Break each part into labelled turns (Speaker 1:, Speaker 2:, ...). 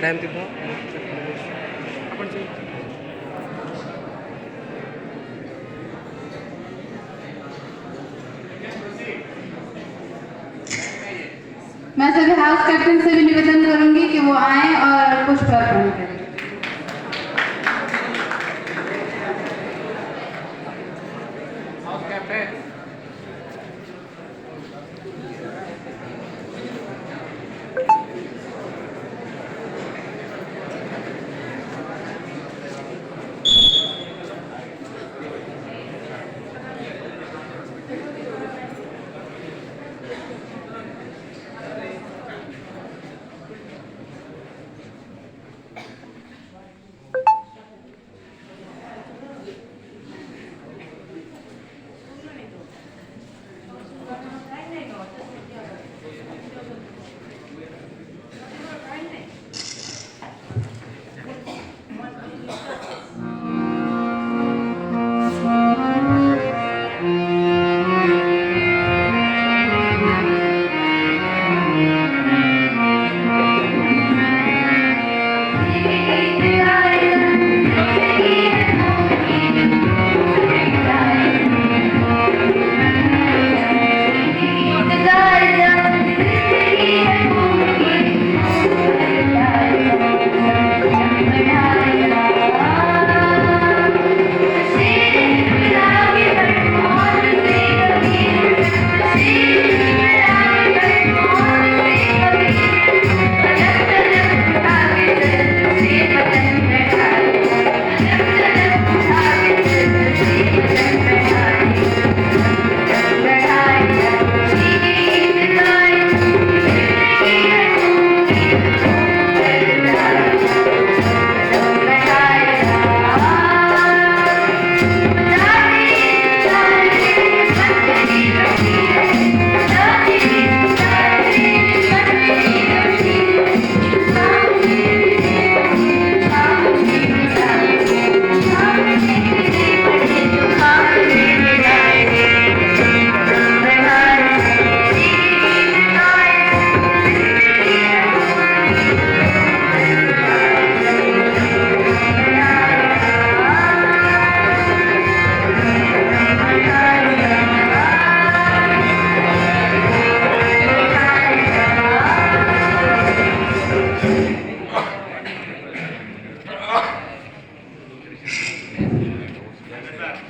Speaker 1: Time कितना
Speaker 2: मैं सभी हाउस कैप्टन से भी निवेदन करूंगी कि वो आए और पुष्प अर्पण करें।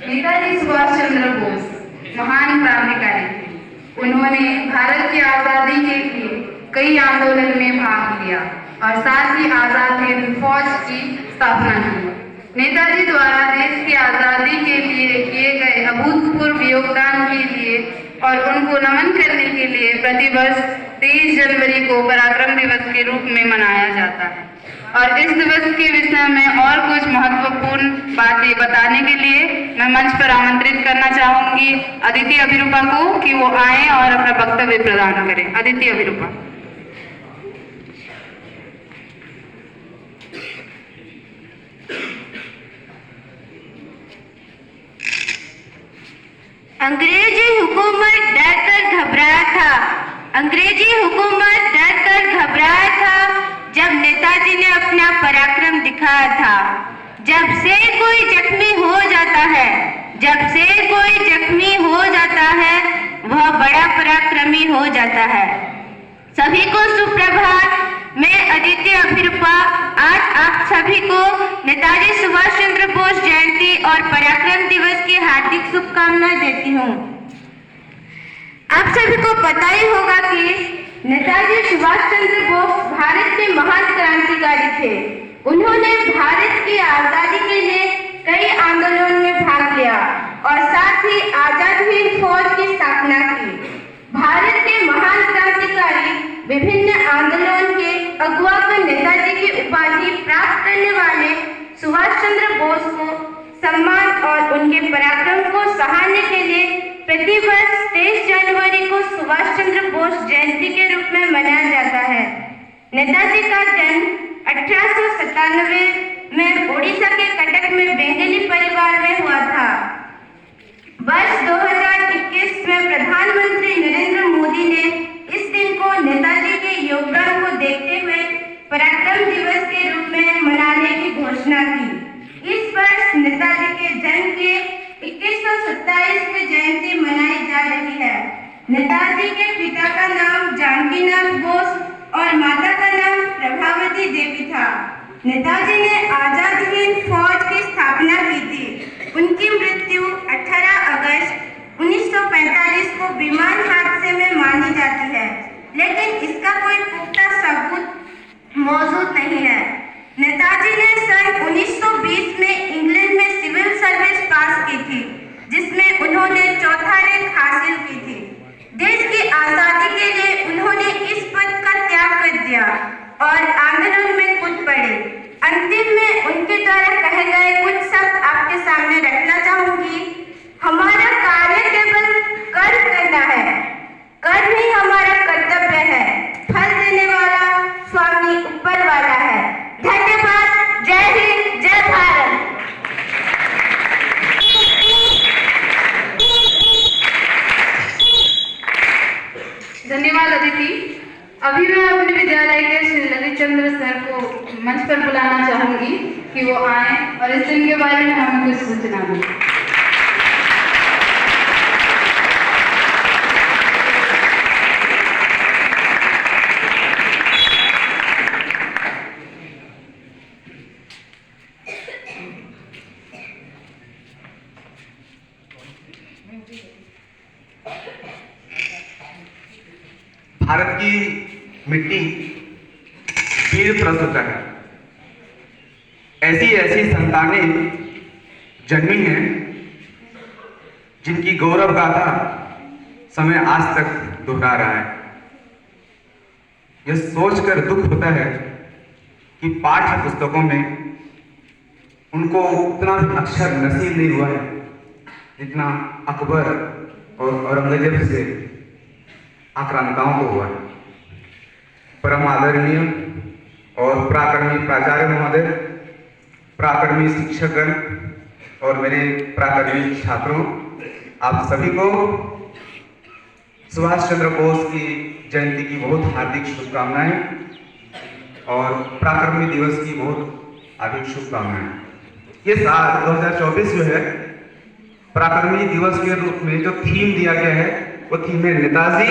Speaker 2: नेताजी सुभाष चंद्र बोस महान क्रांतिकारी थे। उन्होंने भारत की आजादी के लिए कई आंदोलन में भाग लिया और साथ ही आजाद हिंद फौज की स्थापना की। नेताजी द्वारा देश की आजादी के लिए किए गए अभूतपूर्व योगदान के लिए और उनको नमन करने के लिए प्रतिवर्ष 23 जनवरी को पराक्रम दिवस के रूप में मनाया जाता है। और इस दिवस के विषय में और कुछ महत्वपूर्ण बातें बताने के लिए मैं मंच पर आमंत्रित करना चाहूंगी अदिति अभिरूपा को कि वो आए और अपना वक्तव्य प्रदान करें। अदिति अभिरूपा।
Speaker 3: अंग्रेजी हुकूमत डर कर घबराया था। अंग्रेजी हुकूमत डर कर घबराया था जब नेताजी ने अपना पराक्रम दिखाया था। जब से कोई जख्मी हो जाता है, जब से कोई जख्मी हो जाता है, वह बड़ा पराक्रमी हो जाता है। सभी को सुप्रभात। मैं अदिति अभिरूपा आज आप सभी को नेताजी सुभाष चंद्र बोस जयंती और पराक्रम दिवस की हार्दिक शुभकामनाएं देती हूँ। आप सभी को पता ही होगा कि नेताजी सुभाष चंद्र बोस भारत के महान क्रांतिकारी थे। उन्होंने भारत की आजादी के लिए कई आंदोलनों में भाग लिया और साथ ही आजाद हिंद फौज की स्थापना की। भारत के महान क्रांतिकारी विभिन्न आंदोलनों के अगुवा पर नेताजी की उपाधि प्राप्त करने वाले सुभाष चंद्र बोस को सम्मान और उनके पराक्रम को सराहने के लिए प्रतिवर्ष 23 जनवरी को सुभाष चंद्र बोस जयंती के रूप में मनाया जाता है। नेताजी का जन्म 1897 में ओडिशा के कटक में बेंगली परिवार में हुआ था। वर्ष 2021 में प्रधानमंत्री नरेंद्र मोदी ने इस दिन को नेताजी के योगदान को देखते हुए पराक्रम दिवस के नेताजी के पिता का नाम जानकीनाथ बोस और माता का नाम प्रभावती देवी था। नेताजी ने आजाद हिंद फौज की स्थापना की थी। उनकी मृत्यु 18 अगस्त 1945 को विमान हादसे में मानी जाती है, लेकिन इसका कोई पुख्ता सबूत मौजूद नहीं है। नेताजी ने सन 1920 में इंग्लैंड में सिविल सर्विस पास की थी, जिसमें उन्होंने चौथा रैंक हासिल की थी। देश की आजादी के लिए उन्होंने इस पद का त्याग कर दिया और आंदोलन में कूद पड़े। अंतिम में उनके द्वारा कहे गए कुछ शब्द आपके सामने रखना चाहूंगी। हमारा कार्य केवल कर्म करना है, कर्म ही हमारा कर्तव्य है। फल देने वाला स्वामी ऊपर वाला है। धन्यवाद। जय हिंद, जय भारत।
Speaker 2: धन्यवाद अदिति। अभी मैं अपने विद्यालय के श्री ललित चंद्र सर को मंच पर बुलाना चाहूंगी कि वो आए और इस दिन के बारे में हमें कुछ सूचना दें।
Speaker 1: भारत की मिट्टी वीर प्रस्तुत है। ऐसी ऐसी संतानें जन्मी हैं जिनकी गौरव गाथा समय आज तक दोहरा रहा है। यह सोचकर दुख होता है कि पाठ्य पुस्तकों में उनको उतना अक्षर नसीब नहीं हुआ है जितना अकबर और औरंगजेब से आक्रांताओं को हुआ। परम आदरणीय और प्राकर्मी प्राचार्य महोदय, प्राकर्मी शिक्षकगण और मेरे प्राकर्मी छात्रों, आप सभी को सुभाष चंद्र बोस की जयंती की बहुत हार्दिक शुभकामनाएं और प्राकर्मी दिवस की बहुत हार्दिक शुभकामनाएं। ये साल 2024 जो है प्राकर्मी दिवस के रूप में जो थीम दिया गया है वो थीम है नेताजी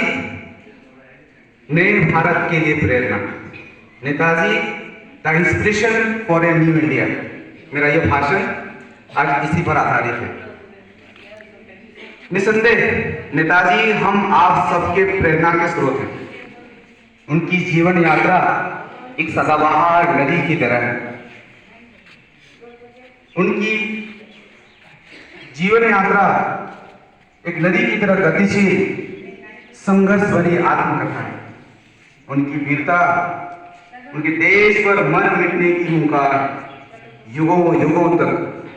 Speaker 1: नए भारत के लिए प्रेरणा। Netaji the inspiration for a new India. मेरा यह भाषण आज इसी पर आधारित है। निसंदेह नेताजी हम आप सबके प्रेरणा के स्रोत हैं। उनकी जीवन यात्रा एक सदाबहार नदी की तरह है। उनकी जीवन यात्रा एक नदी की तरह गतिशील संघर्ष भरी आत्मकथा है। उनकी वीरता, उनके देश पर मर मिटने की हुंकार युगों युगों तक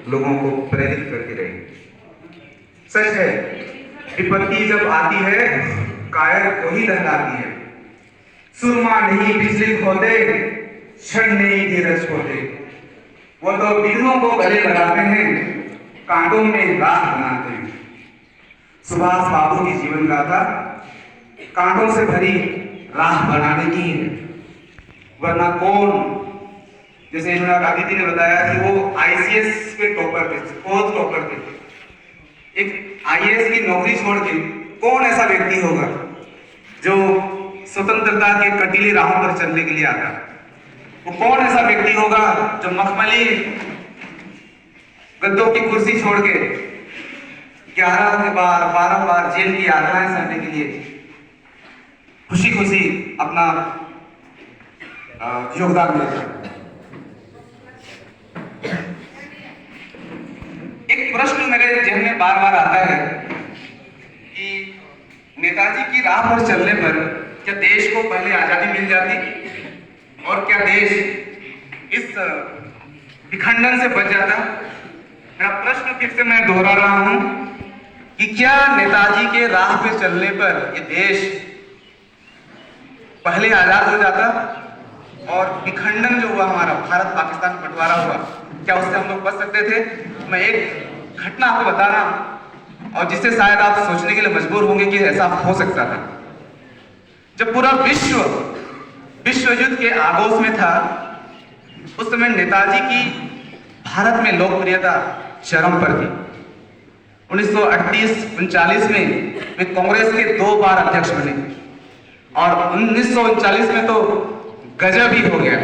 Speaker 1: लोगों को प्रेरित करती रही। सच है, विपत्ति जब आती है कायर को ही दहलाती है। सुरमा नहीं बिजली खोते, क्षण नहीं धीरज खोते। वो तो बिंदुओं को गले लगाते हैं, कांटों में राह बनाते हैं। सुभाष बाबू की जीवन गाथा कांटों से भरी राह बनाने की है। वरना कौन, जैसे अदिति ने बताया कि वो आईसीएस के टॉपर थे, खोज टॉपर थे। एक आईएएस की नौकरी छोड़ के कौन ऐसा व्यक्ति होगा जो स्वतंत्रता के कटीली राहों पर चलने के लिए आता? वो कौन ऐसा व्यक्ति होगा जो मखमली गद्दों की कुर्सी छोड़ के 11 बार 12 बार जेल की यातनाएं सहने के लिए खुशी खुशी अपना योगदान देता? एक प्रश्न मेरे जहन में बार बार आता है कि नेताजी की राह पर चलने पर क्या देश को पहले आजादी मिल जाती और क्या देश इस विखंडन से बच जाता? मेरा प्रश्न फिर से मैं दोहरा रहा हूं कि क्या नेताजी के राह पे चलने पर ये देश पहले आजाद हो जाता और विखंडन जो हुआ हमारा भारत पाकिस्तान बंटवारा हुआ, क्या उससे हम लोग बच सकते थे? मैं एक घटना आपको बता रहा हूं और जिससे शायद आप सोचने के लिए मजबूर होंगे कि ऐसा हो सकता था। जब पूरा विश्व युद्ध के आगोश में था, उस समय नेताजी की भारत में लोकप्रियता चरम पर थी। 1938-39 में वे कांग्रेस के 2 बार अध्यक्ष बने और 1939 में तो गजब ही हो गया।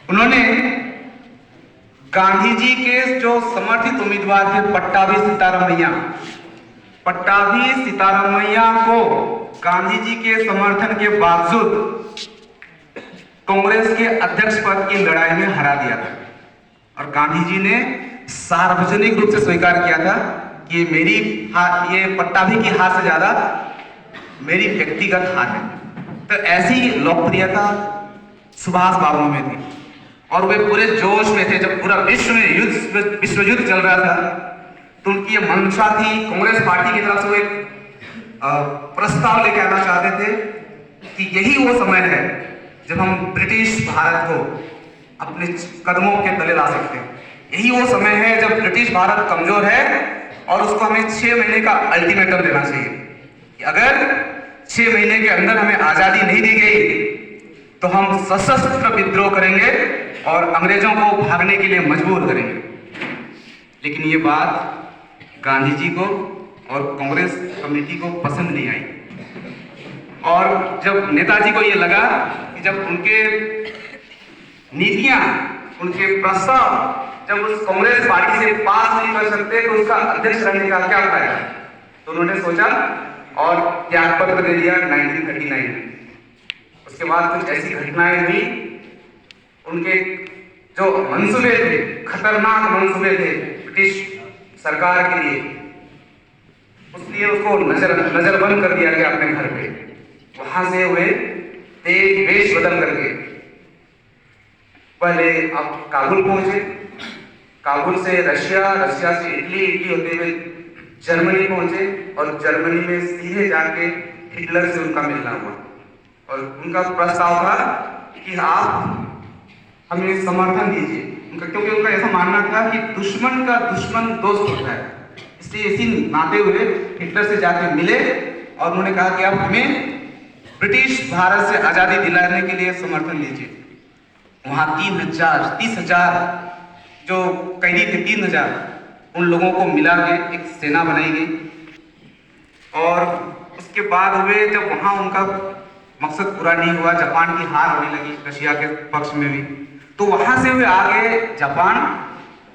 Speaker 1: उन्होंने गांधी जी के जो समर्थित उम्मीदवार थे पट्टाभी सीतारामैया को गांधी जी के समर्थन के बावजूद कांग्रेस के अध्यक्ष पद की लड़ाई में हरा दिया था और गांधी जी ने सार्वजनिक रूप से स्वीकार किया था कि ये पट्टाभी की हार से ज्यादा मेरी व्यक्तिगत हार है। तो ऐसी लोकप्रियता सुभाष बाबू में थी और वे पूरे जोश में थे। जब पूरा विश्व युद्ध चल रहा था तो उनकी ये मंशा थी, कांग्रेस पार्टी की तरफ से वो एक प्रस्ताव लेके आना चाहते थे कि यही वो समय है जब हम ब्रिटिश भारत को अपने कदमों के तले ला सकते हैं। यही वो समय है जब ब्रिटिश भारत कमजोर है और उसको हमें 6 महीने का अल्टीमेटम देना चाहिए कि अगर 6 महीने के अंदर हमें आजादी नहीं दी गई तो हम सशस्त्र विद्रोह करेंगे और अंग्रेजों को भागने के लिए मजबूर करेंगे। लेकिन ये बात गांधी जी को और कांग्रेस कमेटी को पसंद नहीं आई और जब नेताजी को ये लगा कि जब उनके नीतियां, उनके प्रस्ताव जब उस कांग्रेस पार्टी से पास नहीं कर सकते तो उसका अध्यक्ष रहने का क्या फायदा, तो उन्होंने सोचा और त्याग पत्र दे दिया 1939 में। उसके बाद कुछ ऐसी घटनाएं हुई, उनके जो मंसूबे थे, खतरनाक मंसूबे थे ब्रिटिश सरकार के लिए, उसलिए उसको नजरबंद कर दिया गया अपने घर पे। वहां से वे तेज वेश बदल करके पहले अब काबुल पहुंचे, काबुल से रशिया, रशिया से इटली, इटली होते हुए जर्मनी पहुंचे और जर्मनी में सीधे जाके हिटलर से उनका मिलना हुआ और उनका प्रस्ताव था कि आप हमें समर्थन दीजिए। क्योंकि उनका ऐसा मानना था कि दुश्मन का दुश्मन दोस्त होता है, इसलिए इसी नाते हुए हिटलर से जाके मिले और उन्होंने कहा कि आप हमें ब्रिटिश भारत से आजादी दिलाने के लिए समर्थन दीजिए। वहां 30,000 जो कैदी थे, 3,000 उन लोगों को मिला के एक सेना बनाई गई और उसके बाद हुए जब वहां उनका मकसद पूरा नहीं हुआ, जापान की हार होने लगी रशिया के पक्ष में भी, तो वहां से वे आ गए जापान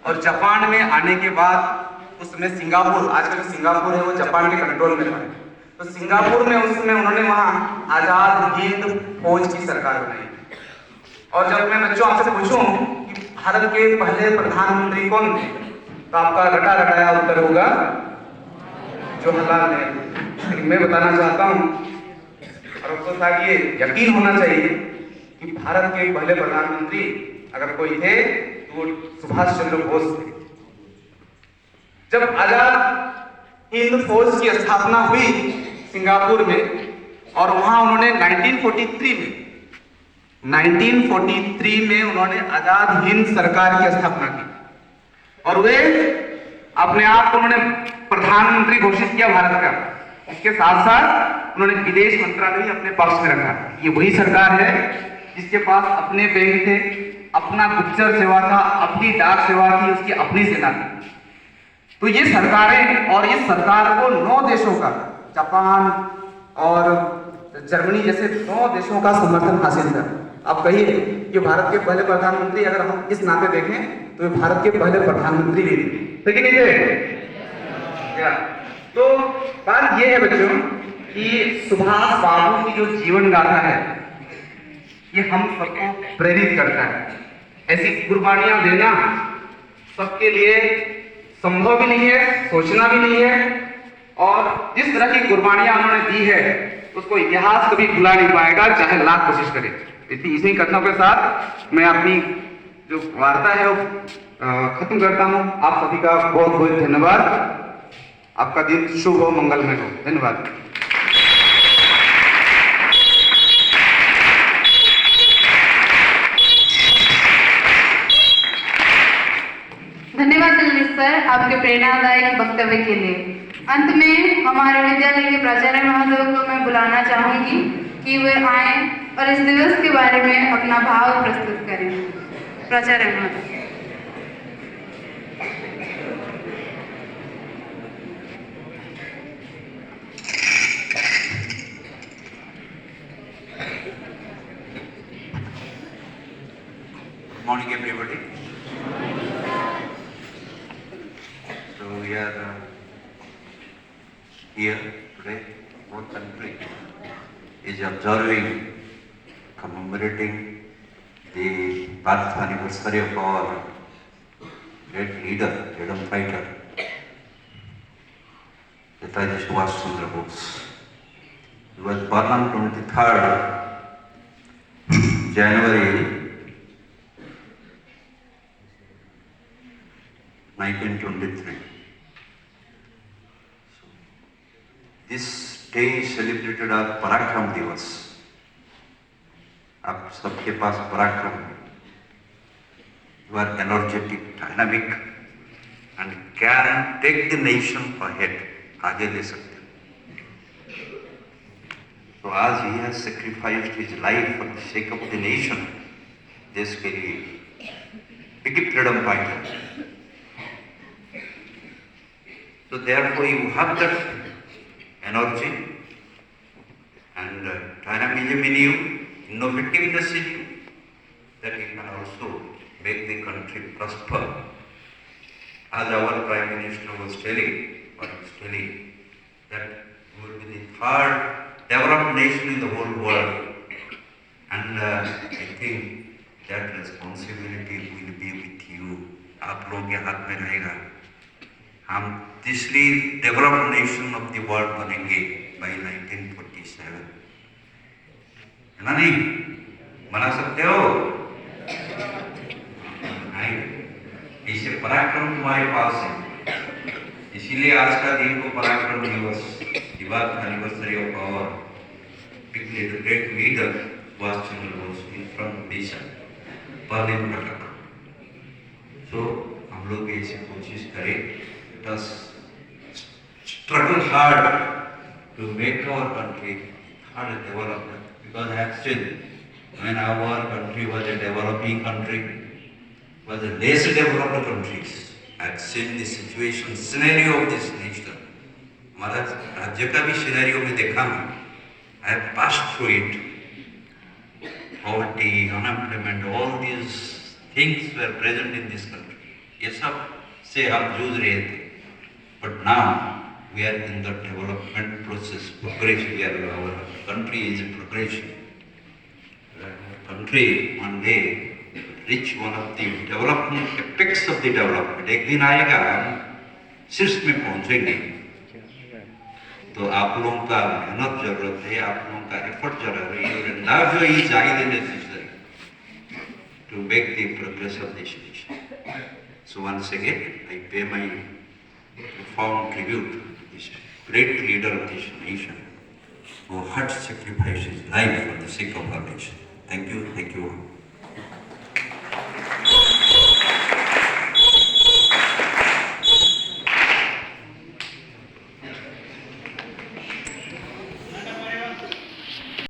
Speaker 1: और जापान में आने के बाद उस समय सिंगापुर, आजकल सिंगापुर है वो जापान के कंट्रोल में था, तो सिंगापुर में उस समय उन्होंने वहां आजाद हिंद फौज की सरकार बनाई। और जब मैं बच्चों आपसे पूछूं कि भारत के पहले प्रधानमंत्री कौन थे, तो आपका रटा रटाया उत्तर होगा जवाहरलाल नेहरू। लेकिन मैं बताना चाहता हूं और आपको था कि ये यकीन होना चाहिए कि भारत के पहले प्रधानमंत्री अगर कोई थे तो वो सुभाष चंद्र बोस थे। जब आजाद हिंद फौज की स्थापना हुई सिंगापुर में और वहां उन्होंने 1943 में उन्होंने आजाद हिंद सरकार की स्थापना की और वे अपने आप को उन्होंने प्रधानमंत्री घोषित किया भारत का। इसके साथ साथ उन्होंने विदेश मंत्रालय अपने पक्ष में रखा। ये वही सरकार है जिसके पास अपने बैंक थे, अपना गुप्तचर सेवा था, अपनी डाक सेवा थी, उसकी अपनी सेना थी। तो ये सरकारें और इस सरकार को 9 देशों का, जापान और जर्मनी जैसे 9 देशों का समर्थन हासिल था। आप कहिए कि भारत के पहले प्रधानमंत्री अगर हम इस नाते देखें तो ये भारत के पहले प्रधानमंत्री भी थे, लेकिन ये तो बात ये है बच्चों कि सुभाष बाबू की जो जीवन गाथा है ये हम सबको प्रेरित करता है। ऐसी कुर्बानियां देना सबके लिए संभव भी नहीं है, सोचना भी नहीं है और जिस तरह की कुर्बानियां उन्होंने दी है उसको इतिहास कभी भुला नहीं पाएगा, चाहे लाख कोशिश करे। इसी कथनों के साथ मैं अपनी जो वार्ता है वो खत्म करता हूं। आप सभी का बहुत बहुत धन्यवाद। आपका दिन शुभ हो, मंगलमय हो। धन्यवाद।
Speaker 2: धन्यवाद दिलजीत सर आपके प्रेरणादायक वक्तव्य के लिए। अंत में हमारे विद्यालय के प्राचार्य महोदय को मैं बुलाना चाहूंगी कि वे आए और इस दिवस के बारे में अपना भाव प्रस्तुत करें। प्राचार्य महोदय।
Speaker 4: morning, everybody. So we are here today. Our country is observing, commemorating the birth anniversary of our great leader, freedom fighter, Netaji Subhash Chandra Bose. He was born on 23rd January 1923. So, this day is celebrated as Parakram Divas. आप सबके पास पराक्रम है. You are energetic, dynamic, and can take the nation ahead. आगे ले सकते हैं. So as he has sacrificed his life for the sake of the nation, देश के लिए, big freedom fighter. So therefore you have that energy and dynamism in you, innovativeness in you, that you can also make the country prosper. As our Prime Minister was telling, that we will be the third developed nation in the whole world. And I think that responsibility will be with you. आप लोगों के हाथ में रहेगा. हम तीसरी developed nation of the world बनेंगे bye 1947. है ना? नहीं बना सकते हो? नहीं. इसे पराक्रम तुम्हारे पास है. इसीलिए आज का दिन को Parakram Diwas, Diwas anniversary of our great leader Subhash Chandra Bose in front nation burning Parakram. सो हम लोग ऐसी कोशिश करें. Let us struggle hard to make our country hard development, because I have seen when our country was a developing country, was a less developed countries. I have seen the situation, scenario of this nation. हमारा राज्य का भी scenario में देखा मैं. I have passed through it. Poverty, unemployment, all these things were present in this country. ये सब से हम जूझ रहे थे. But now we are in the development process, progression. Our country is in progression. Our country one day reach one of the development apex of the development. एक दिन आएगा हम शीर्ष में पहुंचेंगे. तो आप लोगों का मेहनत जरूरत है, आप लोगों का एफर्ट जरूरत है. Now is highly necessary to make the progress of this nation. So once again, I pay my profound tribute to this great leader of this nation who had sacrificed his life for the sake of our nation. Thank you all.